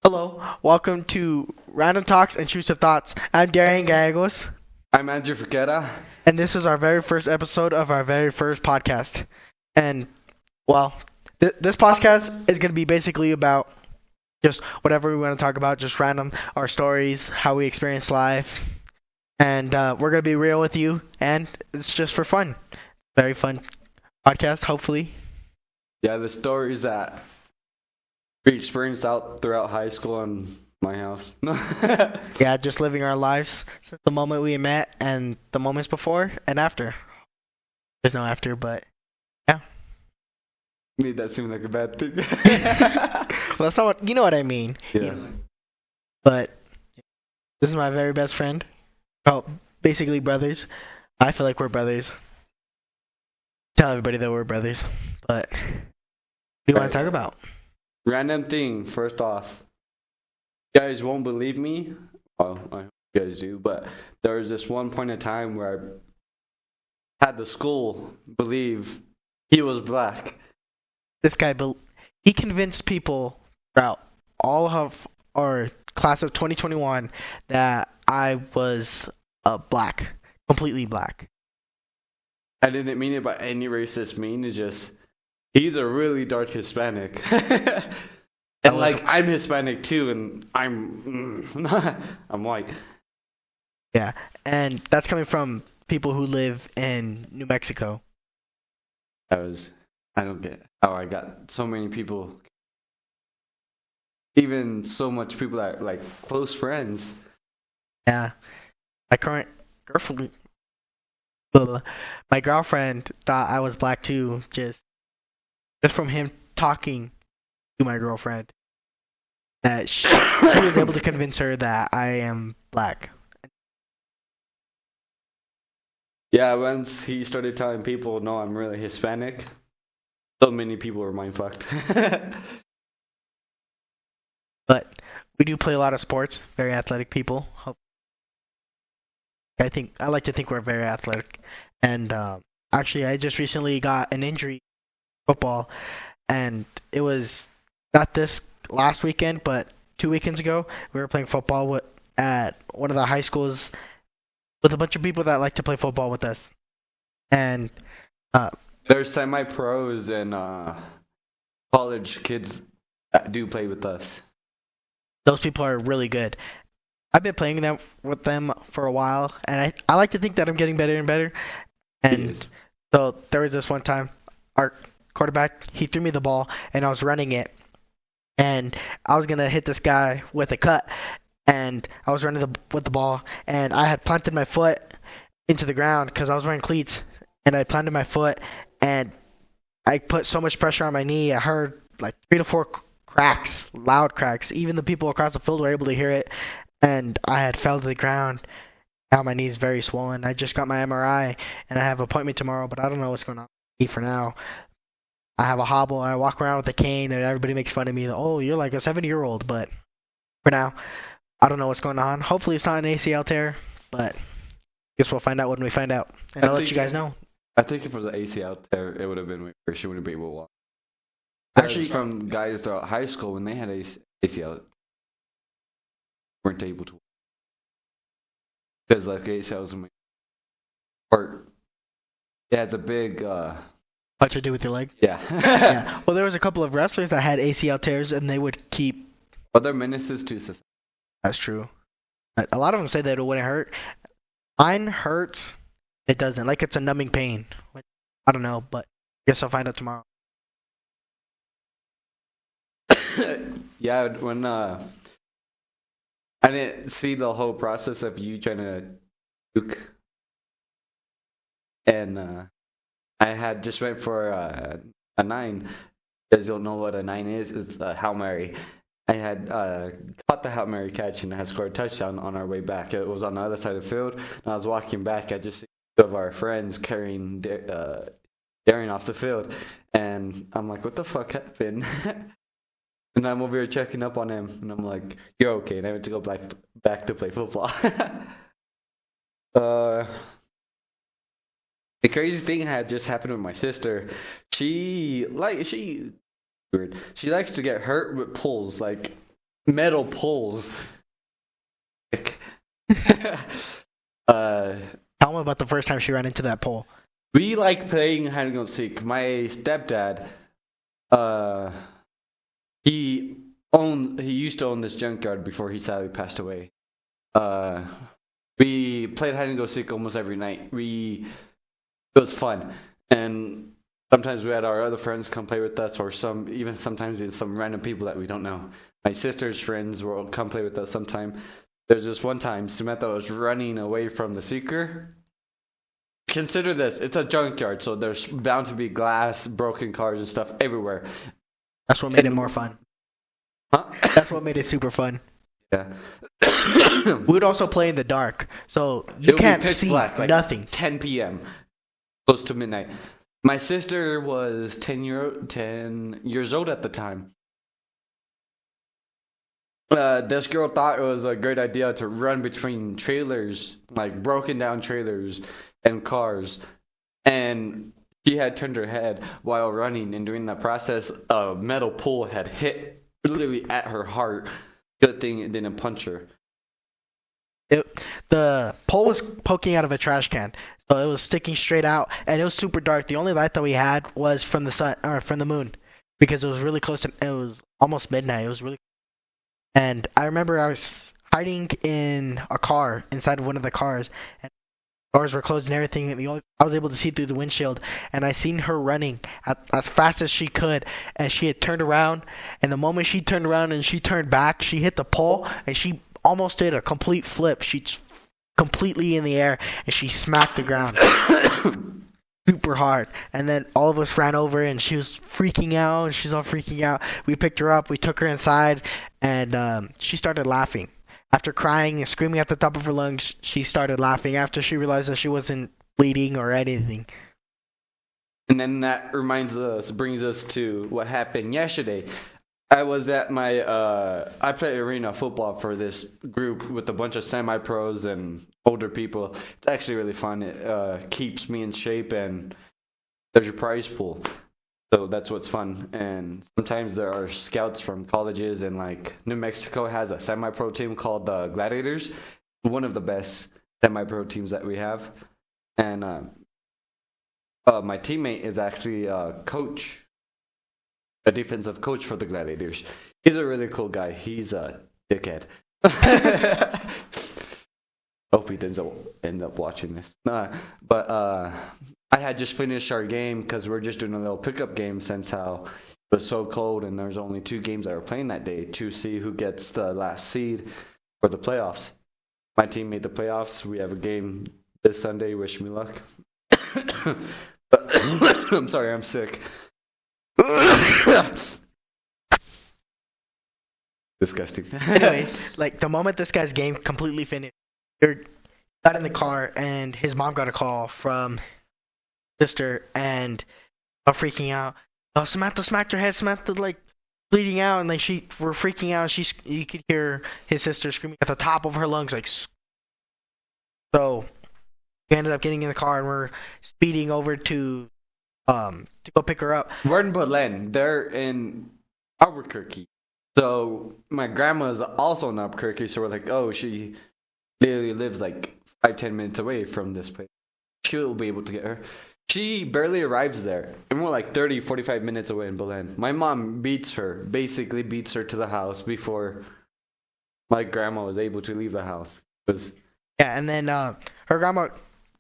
Hello, welcome to Random Talks and Intrusive Thoughts. I'm Darian Gallegos, I'm Andrew Forquera. and this is our very first episode of our very first podcast. And, well, this podcast is going to be basically about just whatever we want to talk about, just random, our stories, how we experience life. And we're going to be real with you, and it's just for fun. Very fun podcast, hopefully. Yeah, the stories that we experienced out throughout high school and my house. Yeah, just living our lives since the moment we met and the moments before and after. There's no after, but yeah. Made that seem like a bad thing. Well, that's not what you know what I mean. Yeah. But this is my very best friend. Oh, basically brothers. I feel like we're brothers. Tell everybody that we're brothers. But what do you want to talk about? Random thing, first off. You guys won't believe me. Well, I hope you guys do, but there was this one point in time where I had the school believe he was black. This guy, he convinced people throughout all of our class of 2021 that I was black, completely black. I didn't mean it by any racist mean. It's just, he's a really dark Hispanic. And like, I'm Hispanic too, and I'm white. Yeah, and that's coming from people who live in New Mexico. I don't get how I got so many people, even so much people that are like close friends. Yeah, my current girlfriend, blah, blah, my girlfriend thought I was black too, just from him talking to my girlfriend. That he was able to convince her that I am black. Yeah, once he started telling people, no, I'm really Hispanic, so many people were mind fucked. But we do play a lot of sports. Very athletic people. I like to think we're very athletic. And actually, I just recently got an injury in football, and it was not this last weekend, but 2 weekends ago. We were playing football at one of the high schools with a bunch of people that like to play football with us. And There's semi-pros and college kids that do play with us. those people are really good. I've been playing with them for a while, and I like to think that I'm getting better and better. And Yes. so there was this one time, our quarterback, he threw me the ball, and I was running it, and I was gonna hit this guy with a cut, and I was running with the ball, and I had planted my foot into the ground because I was wearing cleats, and I planted my foot, and I put so much pressure on my knee, I heard like 3 to 4 cracks, loud cracks. Even the people across the field were able to hear it, and I had fell to the ground. Now my knee's very swollen. I just got my MRI, and I have an appointment tomorrow, but I don't know what's going on with me for now. I have a hobble. I walk around with a cane, and everybody makes fun of me. Oh, you're like a 70-year-old, but for now, I don't know what's going on. Hopefully, it's not an ACL tear, but guess we'll find out when we find out, and I'll let you guys know. I think if it was an ACL tear, it would have been way worse. She wouldn't be able to walk. Actually, From guys throughout high school, when they had ACL, weren't able to walk. Because like ACLs in my heart, it has a big, what to do with your leg? yeah. Yeah. Well, there was a couple of wrestlers that had ACL tears, and they would keep. Other menaces to society. That's true. A lot of them say that it wouldn't hurt. Mine hurts. It doesn't. Like it's a numbing pain. I don't know, but I guess I'll find out tomorrow. Yeah, when I didn't see the whole process of you trying to juke, and I had just went for a 9. Because you'll know what a 9 is. It's a Hail Mary. I had caught the Hail Mary catch and I scored a touchdown on our way back. It was on the other side of the field, and I was walking back. I just see two of our friends carrying Darian off the field, and I'm like, "What the fuck happened?" And I'm over here checking up on him, and I'm like, "You're okay." And I went to go back to play football. uh, the crazy thing had just happened with my sister. She weird. She likes to get hurt with pulls. Like metal poles. uh, Tell me about the first time she ran into that pole. we like playing hide and go seek. My stepdad, uh, he used to own this junkyard before he sadly passed away. Uh, we played hide and go seek almost every night. It was fun, and sometimes we had our other friends come play with us, or sometimes it's some random people that we don't know. My sister's friends will come play with us sometime. There's this one time Samantha was running away from the seeker. Consider this, it's a junkyard, so there's bound to be glass, broken cars, and stuff everywhere. That's what made it more fun. Huh? That's what made it super fun. Yeah. We would also play in the dark, so you can't see black, like nothing. 10 p.m. close to midnight. My sister was 10 years old at the time. This girl thought it was a great idea to run between trailers, like broken down trailers and cars. And she had turned her head while running, and during that process, a metal pole had hit literally at her heart. Good thing it didn't punch her. The pole was poking out of a trash can, so it was sticking straight out, and it was super dark. The only light that we had was from the sun or from the moon, because it was really close to. It was almost midnight. It was really, and I remember I was hiding in a car inside of one of the cars, and doors were closed and everything. And I was able to see through the windshield, and I seen her running as fast as she could, and she had turned around, and the moment she turned around and she turned back, she hit the pole, and she almost did a complete flip. She completely in the air, and she smacked the ground super hard. And then all of us ran over, and she was freaking out, and she's all freaking out. We picked her up, we took her inside, and she started laughing. After crying and screaming at the top of her lungs, she started laughing after she realized that she wasn't bleeding or anything. And then that brings us to what happened yesterday. I was at I play arena football for this group with a bunch of semi-pros and older people. It's actually really fun. It keeps me in shape, and there's a prize pool. So that's what's fun. And sometimes there are scouts from colleges, and like New Mexico has a semi-pro team called the Gladiators, one of the best semi-pro teams that we have. And my teammate is actually a coach, a defensive coach for the Gladiators. He's a really cool guy. He's a dickhead. Hope he doesn't end up watching this. But I had just finished our game because we're just doing a little pickup game since how it was so cold, and there's only 2 games that were playing that day to see who gets the last seed for the playoffs. My team made the playoffs. We have a game this Sunday. Wish me luck. I'm sorry, I'm sick. Disgusting. Anyways, like the moment this guy's game completely finished, he got in the car, and his mom got a call from sister, and freaking out. Oh, Samantha smacked her head. Samantha like bleeding out, and like we're freaking out. You could hear his sister screaming at the top of her lungs, like. So we ended up getting in the car, and we're speeding over to go pick her up. We're in Belen. They're in Albuquerque. So my grandma is also in Albuquerque. So we're like, oh, she literally lives like 5-10 minutes away from this place. She'll be able to get her. She barely arrives there, and we're like 30-45 minutes away in Belen. My mom basically beats her to the house before my grandma was able to leave the house. Yeah, and then her grandma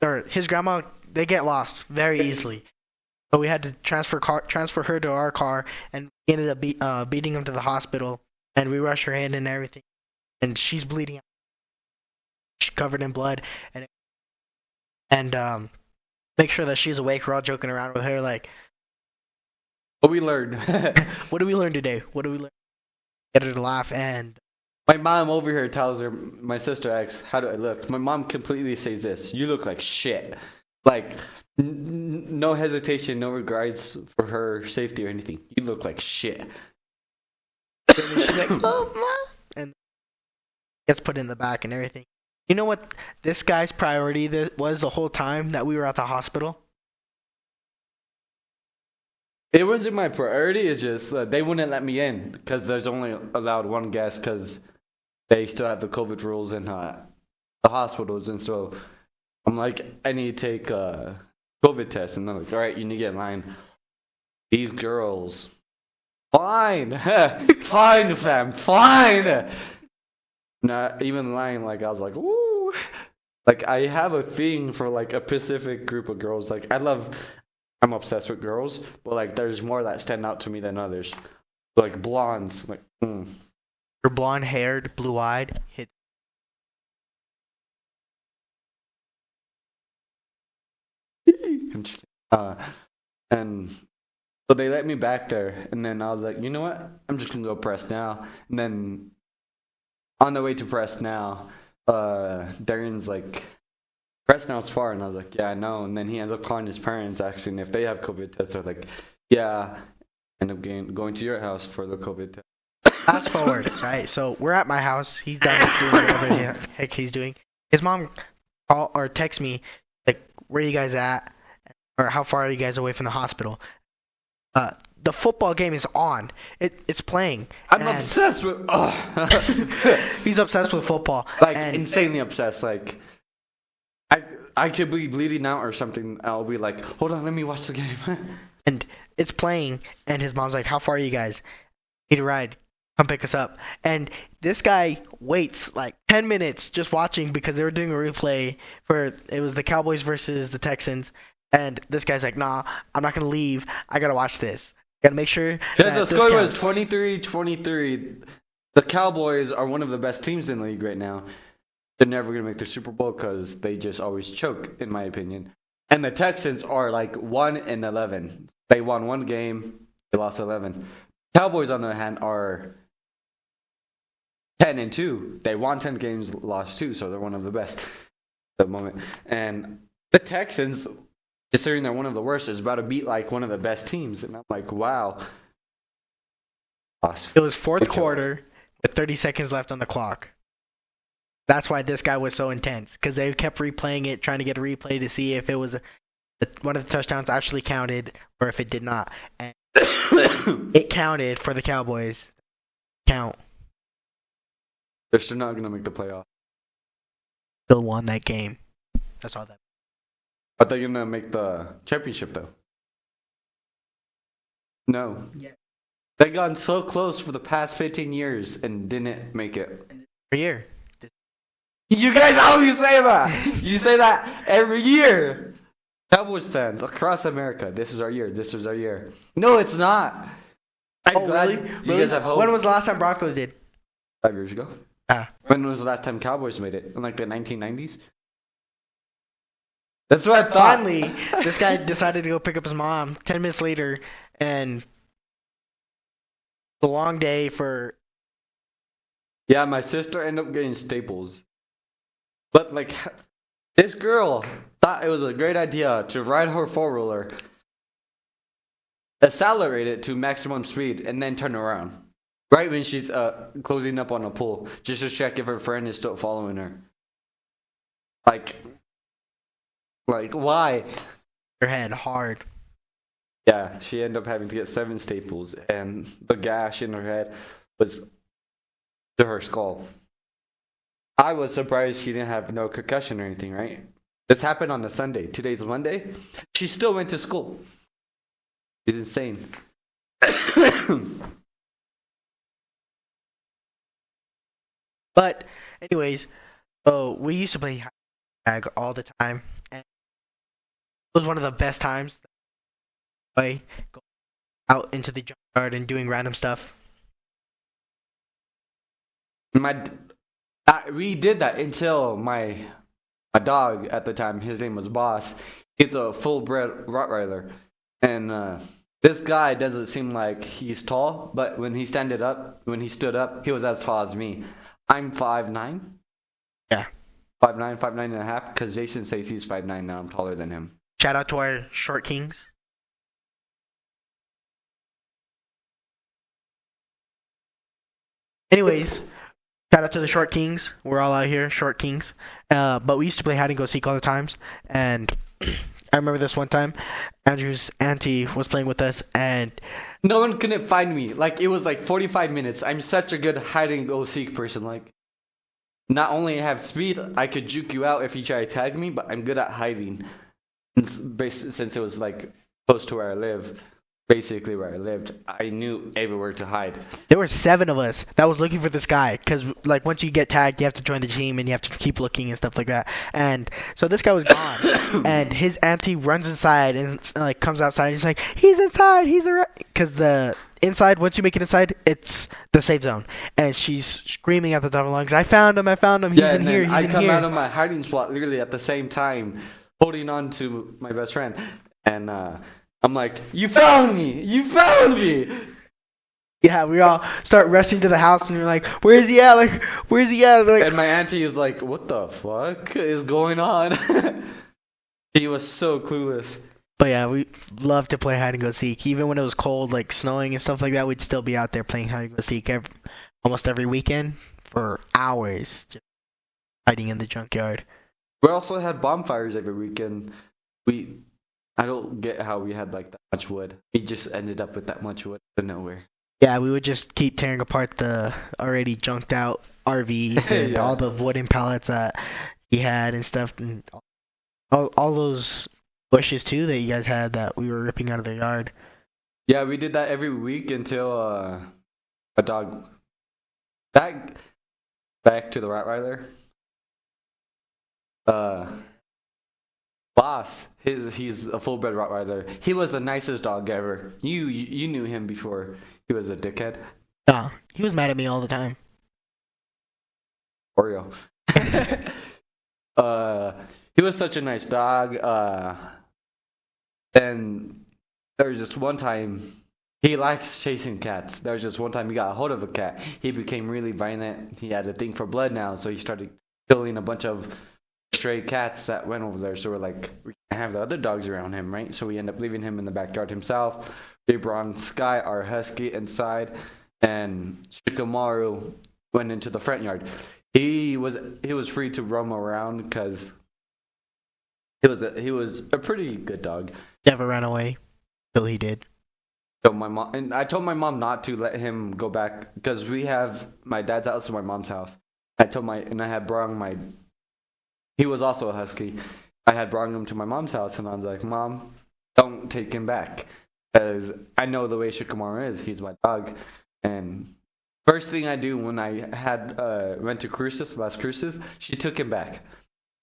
or his grandma, they get lost very easily. So we had to transfer her to our car, and we ended up beating him to the hospital, and we rushed her in and everything, and she's bleeding out. She's covered in blood, and make sure that she's awake. We're all joking around with her like, what we learned. What did we learn today? What did we learn? Get her to laugh. And my mom over here tells her, my sister asks, how do I look? My mom completely says this: you look like shit. Like, no hesitation, no regards for her safety or anything. You look like shit. she's like, oh, Mom. And gets put in the back and everything. You know what this guy's priority was the whole time that we were at the hospital? It wasn't my priority. It's just they wouldn't let me in because there's only allowed one guest because they still have the COVID rules in the hospitals, and so I'm like, I need to take a COVID test, and they're like, all right, you need to get in line. These girls, fine, fine, fam, fine. Not even lying. Like I was like, woo. Like I have a thing for like a specific group of girls. Like I'm obsessed with girls, but like there's more that stand out to me than others. Like blondes, like. You're blonde haired, blue eyed. Hit. uh, and so they let me back there, and then I was like, you know what? I'm just gonna go press now. And then on the way to press now, Darren's like, press now's far, and I was like, yeah, I know. And then he ends up calling his parents asking if they have COVID tests. They're like, yeah. End up going to your house for the COVID test. Fast forward, right? So we're at my house. He's down doing whatever the heck he's doing. His mom call or text me like, "Where are you guys at? Or how far are you guys away from the hospital?" The football game is on. It's playing. I'm obsessed with. Oh. He's obsessed with football. Like insanely obsessed. Like I could be bleeding out or something. I'll be like, hold on, let me watch the game. And it's playing, and his mom's like, "How far are you guys? Need a ride? Come pick us up." And this guy waits like 10 minutes just watching because they were doing a replay for it was the Cowboys versus the Texans. And this guy's like, "Nah, I'm not gonna leave. I gotta watch this. Gotta make sure." Because the score was 23-23. The Cowboys are one of the best teams in the league right now. They're never gonna make the Super Bowl because they just always choke, in my opinion. And the Texans are like 1-11. They won one game, they lost 11. Cowboys, on the other hand, are 10-2. They won 10 games, lost 2, so they're one of the best at the moment. And the Texans, considering they're one of the worst, is about to beat like one of the best teams. And I'm like, wow. It was fourth quarter with 30 seconds left on the clock. That's why this guy was so intense, because they kept replaying it, trying to get a replay to see if it was one of the touchdowns actually counted or if it did not. And it counted for the Cowboys. Count. They're still not going to make the playoff. Still won that game. That's all that. Are they going to make the championship, though? No. Yeah. They've gone so close for the past 15 years and didn't make it. Every year. You guys always say that! You say that every year! Cowboys fans across America, this is our year, this is our year. No, it's not! I'm glad really? you guys have hope. When was the last time Broncos did? 5 years ago. When was the last time Cowboys made it? In like the 1990s? That's what I thought. Finally, this guy decided to go pick up his mom 10 minutes later, and the long day for... Yeah, my sister ended up getting staples. But like, this girl thought it was a great idea to ride her four-wheeler, accelerate it to maximum speed, and then turn around. Right when she's closing up on a pool, just to check if her friend is still following her. Like why? Her head hard. Yeah, she ended up having to get 7 staples, and the gash in her head was to her skull. I was surprised she didn't have no concussion or anything, right? This happened on a Sunday. Today's Monday. She still went to school. She's insane. But, anyways, so we used to play tag all the time, and it was one of the best times. Go out into the junkyard and doing random stuff. We did that until my dog at the time, his name was Boss. He's a full-bred Rottweiler, and this guy doesn't seem like he's tall, but when he stood up, he was as tall as me. I'm 5'9". Yeah. 5'9", 5'9 and a half, because Jason says he's 5'9 now. I'm taller than him. Shout out to our short kings. Anyways, shout out to the short kings. We're all out here, short kings. But we used to play hide and go seek all the times, and I remember this one time, Andrew's auntie was playing with us, and No one couldn't find me. Like it was like 45 minutes. I'm such a good hide and go seek person. Like not only I have speed, I could juke you out if you try to tag me, but I'm good at hiding. Since it was like close to where I live, basically where I lived, I knew everywhere to hide. there were 7 of us that was looking for this guy. Cause like once you get tagged, you have to join the team and you have to keep looking and stuff like that. And so this guy was gone, and his auntie runs inside and like comes outside. And he's like, he's inside. He's around. Cause the inside, once you make it inside, it's the safe zone. And she's screaming at the top of her lungs, I found him. I found him. He's Yeah, in and here. then He's I in come here. out of my hiding spot literally at the same time, holding on to my best friend, and I'm like, "You found me! You found me!" Yeah, we all start rushing to the house, and we're like, "Where is he at? Like, where is he at?" They're like, And my auntie is like, "What the fuck is going on?" He was so clueless. but yeah, we love to play hide and go seek. Even when it was cold, like snowing and stuff like that, we'd still be out there playing hide and go seek almost every weekend for hours, just hiding in the junkyard. We also had bonfires every weekend. I don't get how we had like that much wood. We just ended up with that much wood out of nowhere. Yeah, we would just keep tearing apart the already junked out RVs and Yeah. all the wooden pallets that he had and stuff, and all those bushes too that you guys had that we were ripping out of the yard. Yeah, we did that every week until a dog. Back to the Rottweiler. Boss, he's a full bred Rottweiler. He was the nicest dog ever. You knew him before he was a dickhead. Nah, he was mad at me all the time. Oreo. He was such a nice dog. Then there was just one time he likes chasing cats. There was just one time he got a hold of a cat. He became really violent. He had a thing for blood now, so he started killing a bunch of stray cats that went over there. So we're like, we can't have the other dogs around him, right? So we end up leaving him in the backyard himself. We brought Sky, our husky, inside, and Shikamaru went into the front yard. He was free to roam around because he was a pretty good dog. Never ran away till he did. So I told my mom not to let him go back because we have my dad's house and my mom's house. I had brought my. He was also a husky. I had brought him to my mom's house, and I was like, "Mom, don't take him back," because I know the way Shikamaru is. He's my dog, and first thing I do when I had went to last cruises, she took him back.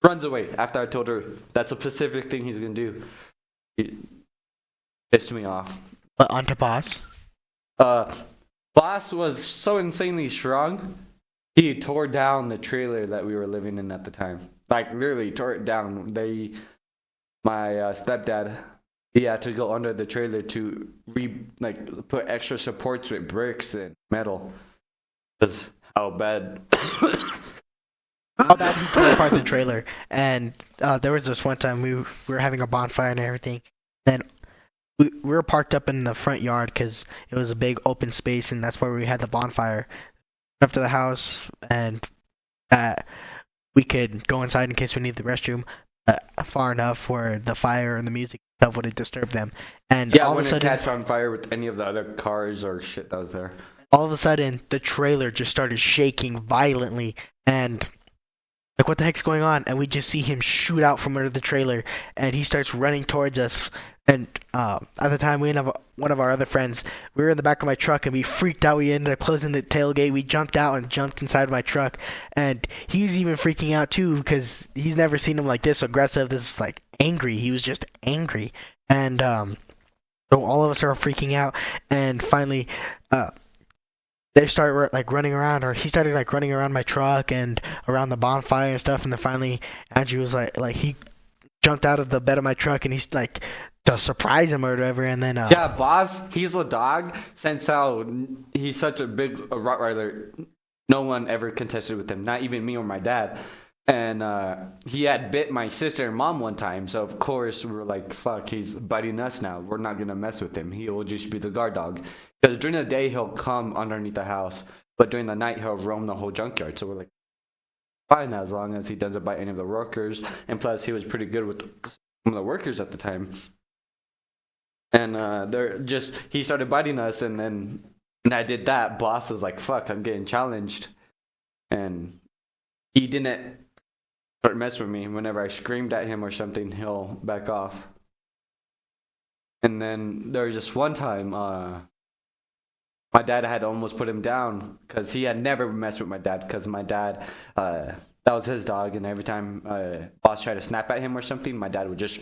Runs away after I told her that's a specific thing he's gonna do. It pissed me off. But on to Boss. Boss was so insanely strong. He tore down the trailer that we were living in at the time. Like literally tore it down. My stepdad, he had to go under the trailer to put extra supports with bricks and metal. Because how bad. How bad he tore apart the trailer. And there was this one time we were having a bonfire and everything. Then we were parked up in the front yard because it was a big open space, and that's where we had the bonfire. Up to the house, and we could go inside in case we need the restroom far enough where the fire and the music stuff wouldn't disturb them. And Yeah, all of when a it sudden, catch on fire with any of the other cars or shit that was there. the trailer just started shaking violently, and like, what the heck's going on? And we just see him shoot out from under the trailer, and he starts running towards us. And at the time, we have one of our other friends. We were in the back of my truck, and we freaked out. We ended up closing the tailgate. We jumped out and jumped inside my truck. And he's even freaking out, too, because he's never seen him like this aggressive, this, like, angry. He was just angry. And so all of us are freaking out. And finally, they start like running around, or he started like running around my truck and around the bonfire and stuff. And then finally, Andrew was like he jumped out of the bed of my truck, and he's like to surprise him or whatever. And then Yeah, Boss, he's a dog. Since how he's such a big Rottweiler, no one ever contested with him, not even me or my dad. And he had bit my sister and mom one time, so of course we were like, fuck, he's biting us now. We're not going to mess with him. He will just be the guard dog. Because during the day, he'll come underneath the house, but during the night, he'll roam the whole junkyard. So we're like, fine, as long as he doesn't bite any of the workers. And plus, he was pretty good with of the workers at the time. And he started biting us, and then when I did that, boss was like, fuck, I'm getting challenged. And he didn't start mess with me. Whenever I screamed at him or something, he'll back off. And then there was just one time, my dad had almost put him down because he had never messed with my dad, because my dad, that was his dog, and every time boss tried to snap at him or something, my dad would just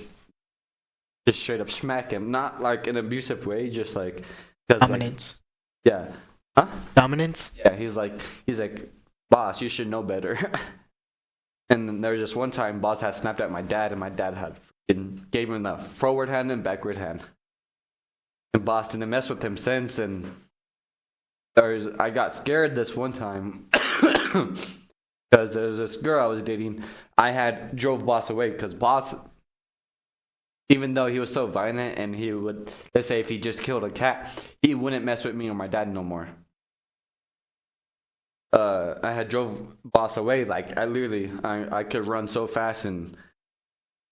straight up smack him. Not like an abusive way, just like... Dominance. Like, yeah. Huh? Dominance? Yeah, he's like, boss, you should know better. And then there was just one time boss had snapped at my dad, and my dad had gave him the forward hand and backward hand. And boss didn't mess with him since, and I got scared this one time because there was this girl I was dating. I had drove boss away because boss, even though he was so violent, and he would, let's say if he just killed a cat, he wouldn't mess with me or my dad no more. I had drove boss away. Like, I could run so fast, and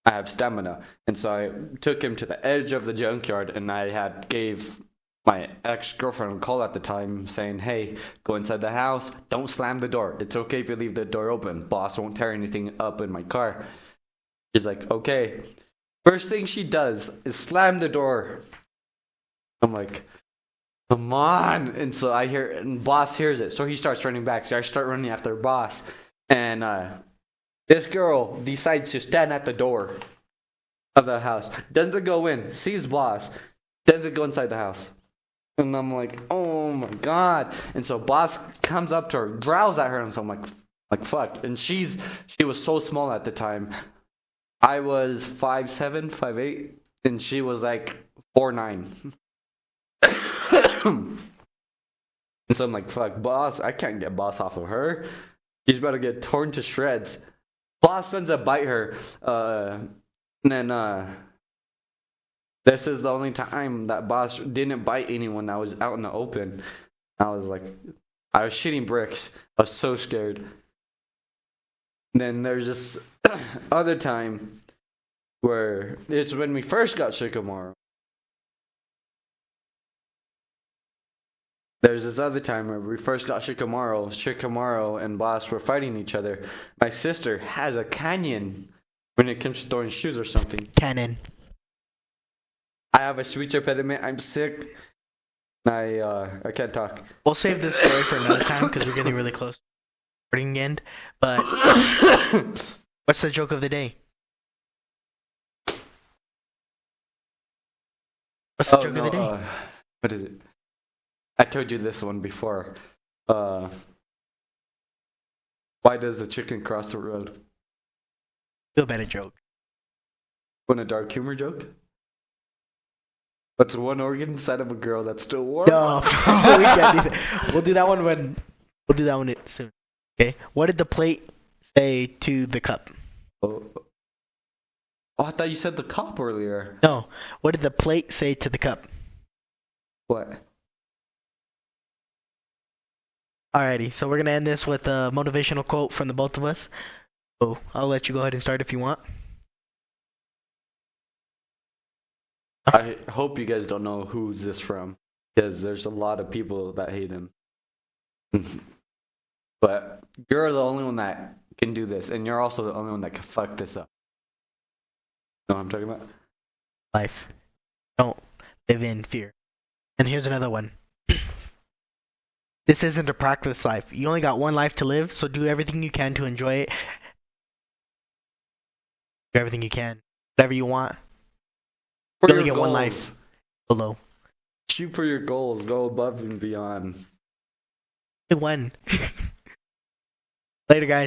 I have stamina. And so I took him to the edge of the junkyard, and I had gave my ex-girlfriend a call at the time saying, hey, go inside the house, don't slam the door. It's okay if you leave the door open. Boss won't tear anything up in my car. She's like, okay. First thing she does is slam the door. I'm like, come on. And so I hear, and boss hears it. So he starts running back. So I start running after boss. And this girl decides to stand at the door of the house. Doesn't go in. Sees boss. Doesn't go inside the house. And I'm like, oh my god. And so boss comes up to her, growls at her. And so I'm like fuck. And she was so small at the time. I was 5'7", 5'8", and she was like 4'9". And so I'm like, fuck, boss, I can't get boss off of her. She's about to get torn to shreds. Boss sends a bite her. And then this is the only time that boss didn't bite anyone that was out in the open. I was shitting bricks. I was so scared. And then there's this other time where it's when we first got Shikamaru. There's this other time where we first got Shikamaru. Shikamaru and boss were fighting each other. My sister has a canyon when it comes to throwing shoes or something. Cannon. I have a speech impediment. I'm sick. I can't talk. We'll save this story for another time because we're getting really close to the recording end. But what's the joke of the day? What's the joke of the day? What is it? I told you this one before. Why does a chicken cross the road? Feel better joke. Want a dark humor joke? What's one organ inside of a girl that's still warm? No, we can't do that. We'll do that one soon. Okay. What did the plate say to the cup? Oh, I thought you said the cup earlier. No. What did the plate say to the cup? What? Alrighty, so we're gonna end this with a motivational quote from the both of us. So I'll let you go ahead and start if you want. I hope you guys don't know who's this from, because there's a lot of people that hate him. But you're the only one that can do this, and you're also the only one that can fuck this up. You know what I'm talking about? Life. Don't live in fear. And here's another one. This isn't a practice life. You only got one life to live, so do everything you can to enjoy it. Do everything you can. Whatever you want. You only get one life. Below. Shoot for your goals. Go above and beyond. When? Later, guys.